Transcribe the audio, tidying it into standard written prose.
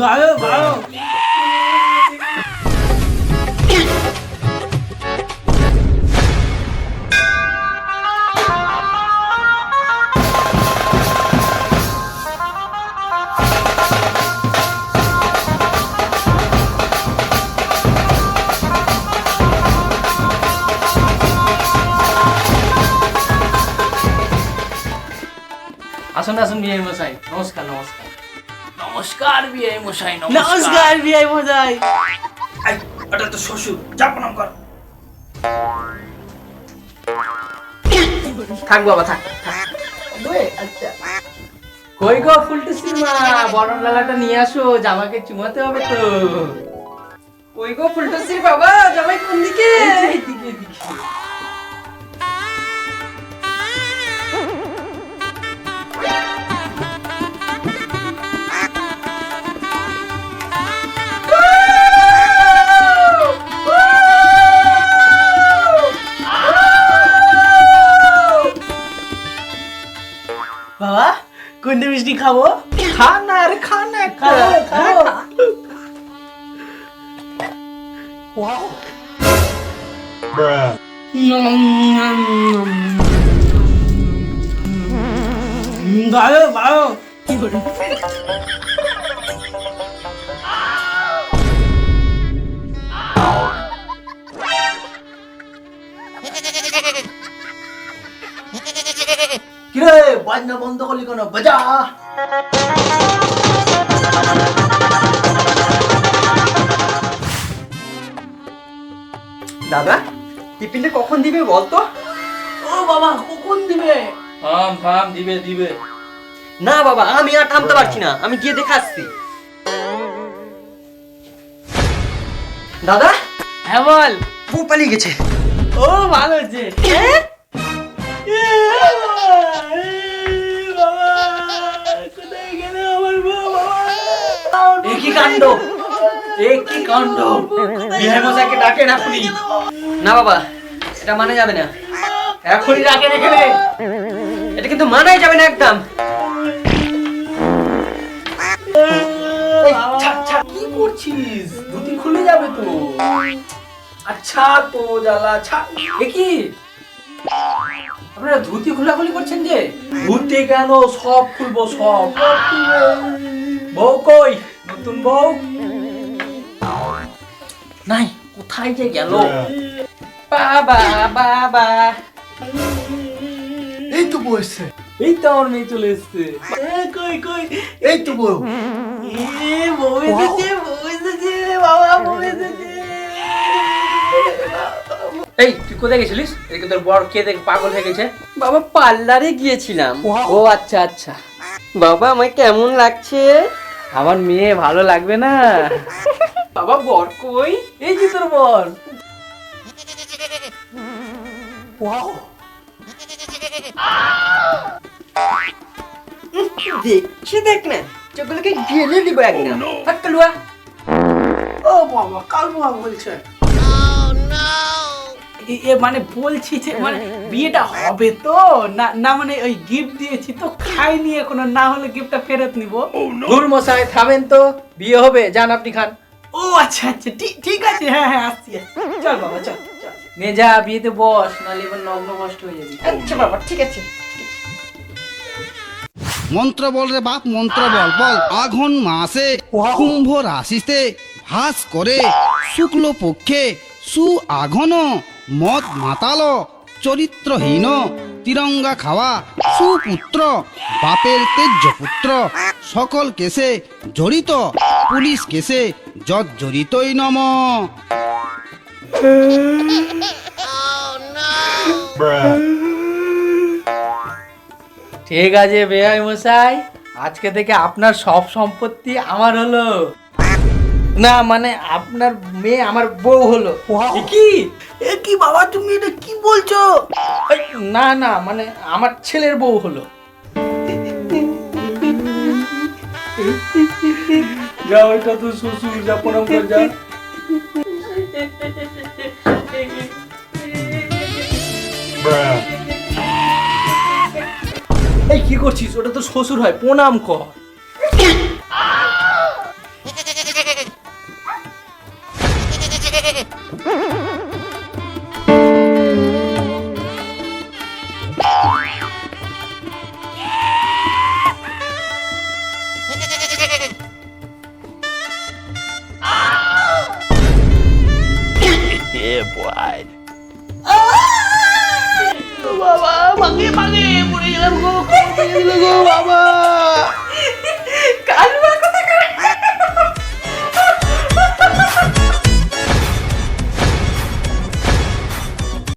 ভালো ভালো। আসুন আসুন বিআই মশাই, নমস্কার নমস্কার। নমস্কার বিআই মশাই, নমস্কার বিআই মশাই। এই, ওটা তো শ্বশুর, যা প্রণাম কর। থাক বাবা থাক। আচ্ছা কই গো ফুলটুসির মা, বরণ লালাটা নিয়ে আসো, জামাকে চুমাতে হবে তো। ওই গো ফুলটুসির বাবা, জামাই কোন দিকে? এইদিকে এইদিকে। বাবা কোনটা মিষ্টি খাবো? খা না রে, খা না, খাবো খাবো। ভালো ভালো। কিরে বাজনা বন্ধ করলি কেন? বাজা। দাদা টিফিনটা কখন দিবে বলতো? ও বাবা কখন দিবে? থাম থাম, দিবে দিবে। না বাবা, আমি আর থামতে পারছি না, আমি গিয়ে দেখে আসছি। দাদা হ্যাঁ বল। বউ পালিয়ে গেছে। ও ভালো হয়েছে। বাবা কোথায় গেল আমার বউ? বাবা একই কাণ্ড, একই কাণ্ড। বিহার মশাইকে ডাকেন আপনি। না বাবা, এটা মানা যাবে না, এখনই ডাকেন এখানে। এটা কিন্তু মানাই যাবে না একদম। এই, ছাড়, ছাড়, কি করছিস? ধুতি খুলে যাবে তো। আচ্ছা তো জ্বালা, ছাড়। এ কি আপনারা ধুতি খোলাখুলি করছেন যে? ধুতি কেন, সব খুলবো সব। বউ কই? নতুন বউ নাই, কোথায় যে গেল? বাবা বাবা, এই তো বউ এসছে। এই তো আমার মেয়ে চলে এসছে। কই কই? এই তো বউ। বউ এসেছে বউ এসেছে বাবা বউ এসেছে। এই তুই কোথায় গেছিলিস? এদিকে তোর বর কে দেখ পাগল হয়ে গেছে। বাবা পার্লারে গিয়েছিলাম। ও আচ্ছা আচ্ছা। বাবা আমায় কেমন লাগছে? আমার মেয়ে ভালো লাগবে না? বাবা বর কই? এই যে তোর বর। দেখছি দেখ না, চোখগুলোকে গেলে দিব একদম। হাত কালুয়া। ও বাবা কাল বাবা বলছে। মানে বলছি যে মানে বিয়েটা হবে তো না না, মানে ওই গিফট দিয়েছি তো খাইনি এখনো, না হলে গিফটটা ফেরত নিব। দূর মশাই থামেন তো, বিয়ে হবে, যান আপনি খান। ও আচ্ছা আচ্ছা ঠিক আছে, হ্যাঁ হ্যাঁ আসছি আসছি। চল বাবা চল চল। নে যা বিয়েতে বস, নাহলে এবার নগ্ন কষ্ট হয়ে যাবি। আচ্ছা বাবা ঠিক আছে। মন্ত্র বল রে বাপ, মন্ত্র বল বল। আঘন মাসে কুম্ভ রাশিতে ভাস করে শুক্ল পক্ষে সু আঘন মদ মাতাল চরিত্রহীন তিরঙ্গা খাওয়া সুপুত্র বাপের তেজ্য পুত্র সকল কেসে জড়িত পুলিশ কেসে জড়িতই নম। ঠিক আছে বেয়াই মশাই, আজকে থেকে আপনার সব সম্পত্তি আমার হলো। না মানে আপনার মেয়ে আমার বউ হলো। এ কি বাবা তুমি এটা কি বলছো? এই, না না মানে আমার ছেলের বউ হলো। যা ওইটা তো শ্বশুর, যা প্রণাম কর যা। এই কি করছিস? ওটা তো শ্বশুর হয়, প্রণাম কর। বাবা, মাগে মাগে পড়ে গেলাম গো, খবর পেয়ে দিল গো বাবা।